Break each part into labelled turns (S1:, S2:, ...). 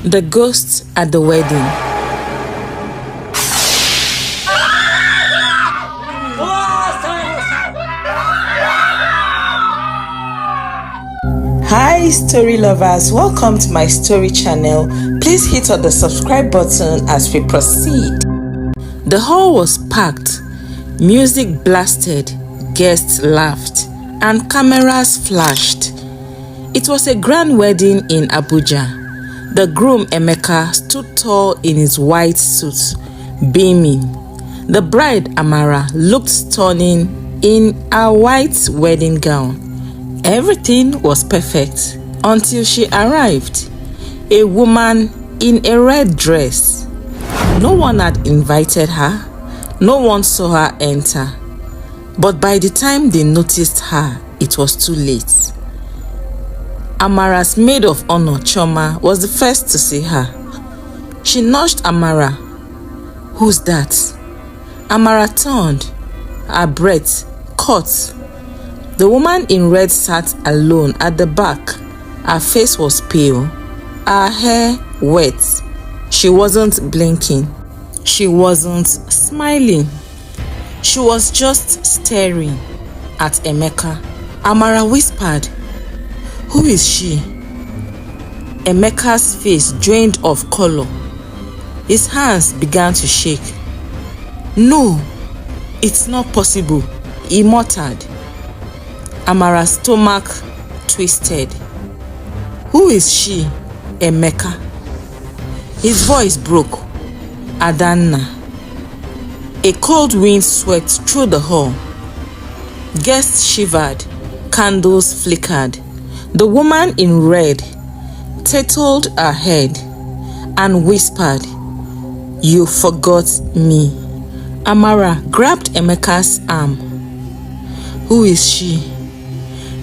S1: The Ghost at the Wedding. Hi story lovers, welcome to my story channel. Please hit on the subscribe button as we proceed. The hall was packed, music blasted, guests laughed, and cameras flashed. It was a grand wedding in Abuja. The groom Emeka stood tall in his white suit, beaming. The bride Amara looked stunning in her white wedding gown. Everything was perfect until she arrived, a woman in a red dress. No one had invited her, no one saw her enter. But by the time they noticed her, it was too late. Amara's maid of honor, Choma, was the first to see her. She nudged Amara. "Who's that?" Amara turned, her breath caught. The woman in red sat alone at the back. Her face was pale, her hair wet. She wasn't blinking. She wasn't smiling. She was just staring at Emeka. Amara whispered, "Who is she?" Emeka's face drained of color. His hands began to shake. "No, it's not possible," he muttered. Amara's stomach twisted. "Who is she, Emeka?" His voice broke. "Adanwa." A cold wind swept through the hall. Guests shivered, candles flickered. The woman in red tilted her head and whispered, "You forgot me." Amara grabbed Emeka's arm. "Who is she?"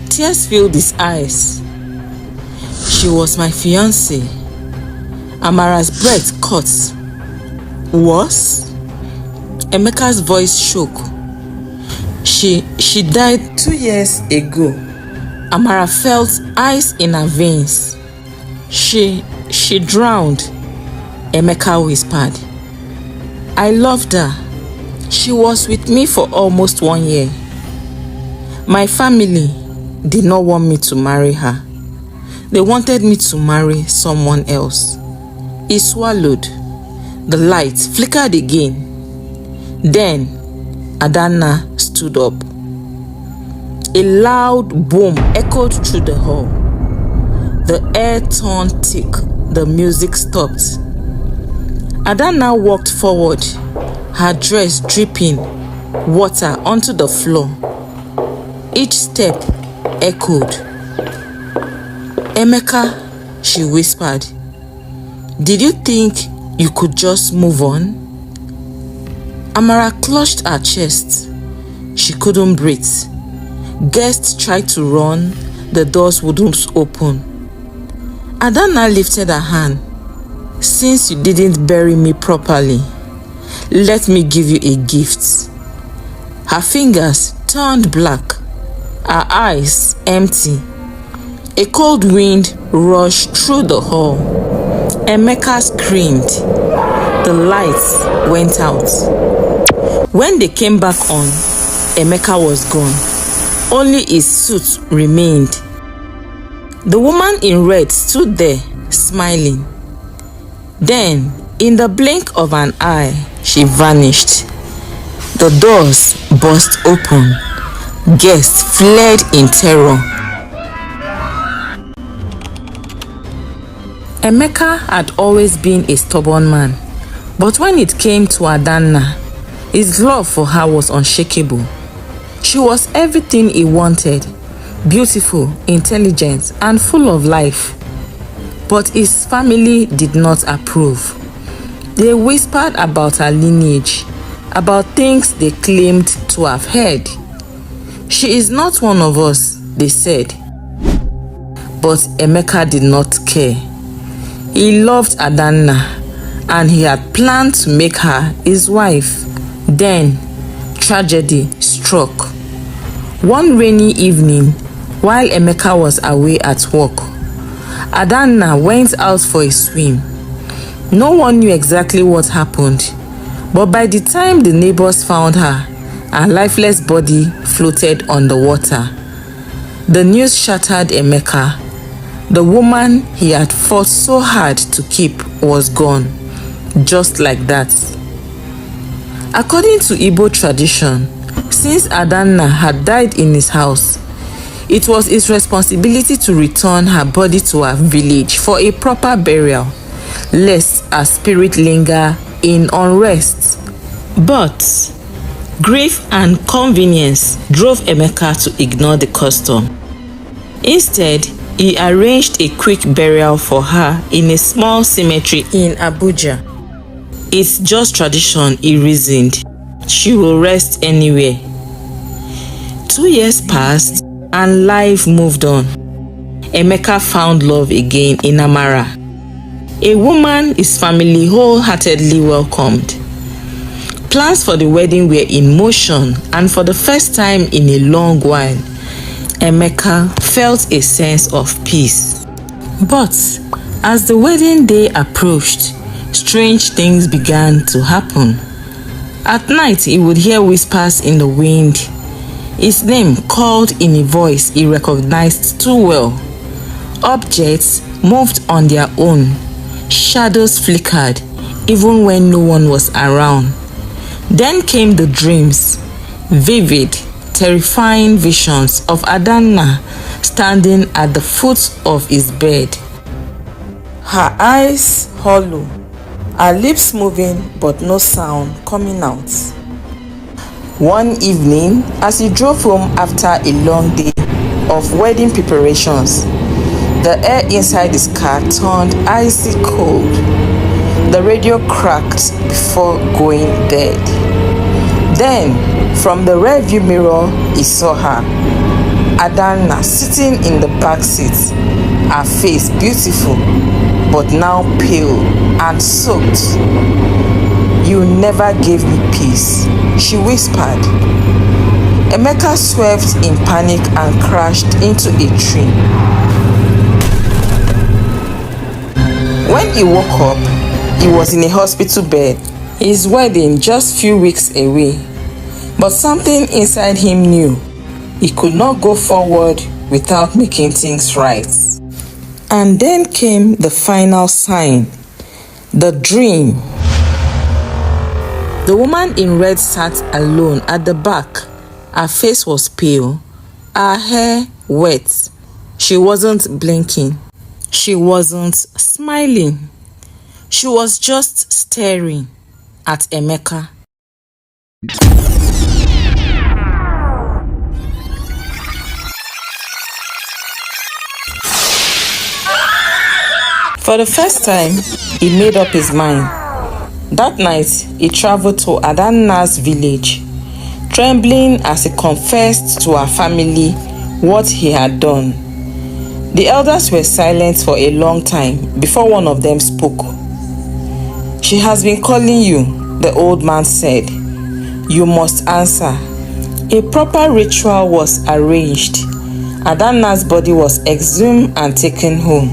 S1: Tears filled his eyes. "She was my fiancée." Amara's breath caught. "Was?" Emeka's voice shook. She died 2 years ago." Amara felt ice in her veins. She drowned," Emeka whispered. "I loved her. She was with me for almost 1 year. My family did not want me to marry her. They wanted me to marry someone else." He swallowed. The light flickered again. Then Adanwa stood up. A loud boom echoed through the hall. The air turned thick. The music stopped. Adanwa walked forward, her dress dripping water onto the floor. Each step echoed. "Emeka," she whispered, "did you think you could just move on?" Amara clutched her chest. She couldn't breathe. Guests tried to run. The doors wouldn't open. Adanwa lifted her hand. "Since you didn't bury me properly, let me give you a gift." Her fingers turned black, her eyes empty. A cold wind rushed through the hall. Emeka screamed. The lights went out. When they came back on, Emeka was gone. Only his suit remained. The woman in red stood there, smiling. Then, in the blink of an eye, she vanished. The doors burst open. Guests fled in terror. Emeka had always been a stubborn man, but when it came to Adanwa, his love for her was unshakable. She was everything he wanted, beautiful, intelligent, and full of life. But his family did not approve. They whispered about her lineage, about things they claimed to have heard. "She is not one of us," they said. But Emeka did not care. He loved Adanwa, and he had planned to make her his wife. Then, tragedy struck. One rainy evening, while Emeka was away at work, Adanna went out for a swim. No one knew exactly what happened, but by the time the neighbors found her lifeless body floated on the water. The news shattered Emeka. The woman he had fought so hard to keep was gone, just like that. According to Igbo tradition, since Adanna had died in his house, it was his responsibility to return her body to her village for a proper burial, lest her spirit linger in unrest. But grief and convenience drove Emeka to ignore the custom. Instead, he arranged a quick burial for her in a small cemetery in Abuja. It's just tradition, he reasoned. She will rest anywhere. 2 years passed and life moved on. Emeka found love again in Amara, a woman his family wholeheartedly welcomed. Plans for the wedding were in motion, and for the first time in a long while, Emeka felt a sense of peace. But as the wedding day approached, strange things began to happen. At night, he would hear whispers in the wind, his name called in a voice he recognized too well. Objects moved on their own, shadows flickered, even when no one was around. Then came the dreams, vivid, terrifying visions of Adanna standing at the foot of his bed. Her eyes hollow, her lips moving but no sound coming out. One evening, as he drove home after a long day of wedding preparations, the air inside his car turned icy cold. The radio cracked before going dead. Then, from the rearview mirror, he saw her, Adanna, sitting in the back seat, her face beautiful, but now pale and soaked. "You never gave me peace," she whispered. Emeka swerved in panic and crashed into a tree. When he woke up, he was in a hospital bed, his wedding just few weeks away. But something inside him knew he could not go forward without making things right. And then came the final sign, the dream. The woman in red sat alone at the back. Her face was pale, her hair wet. She wasn't blinking. She wasn't smiling. She was just staring at Emeka. For the first time, he made up his mind. That night, he traveled to Adanna's village, trembling as he confessed to her family what he had done. The elders were silent for a long time before one of them spoke. "She has been calling you," the old man said. "You must answer." A proper ritual was arranged. Adanna's body was exhumed and taken home,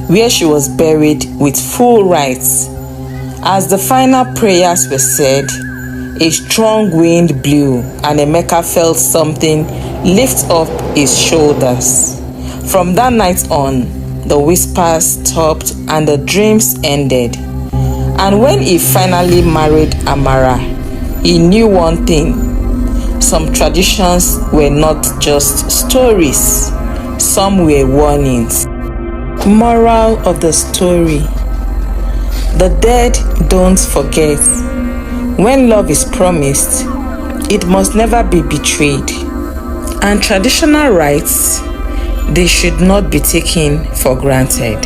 S1: where she was buried with full rites. As the final prayers were said, a strong wind blew and Emeka felt something lift up his shoulders. From that night on, the whispers stopped and the dreams ended. And when he finally married Amara, he knew one thing: some traditions were not just stories, some were warnings. Moral of the story: the dead don't forget. When love is promised, it must never be betrayed. And traditional rites, they should not be taken for granted.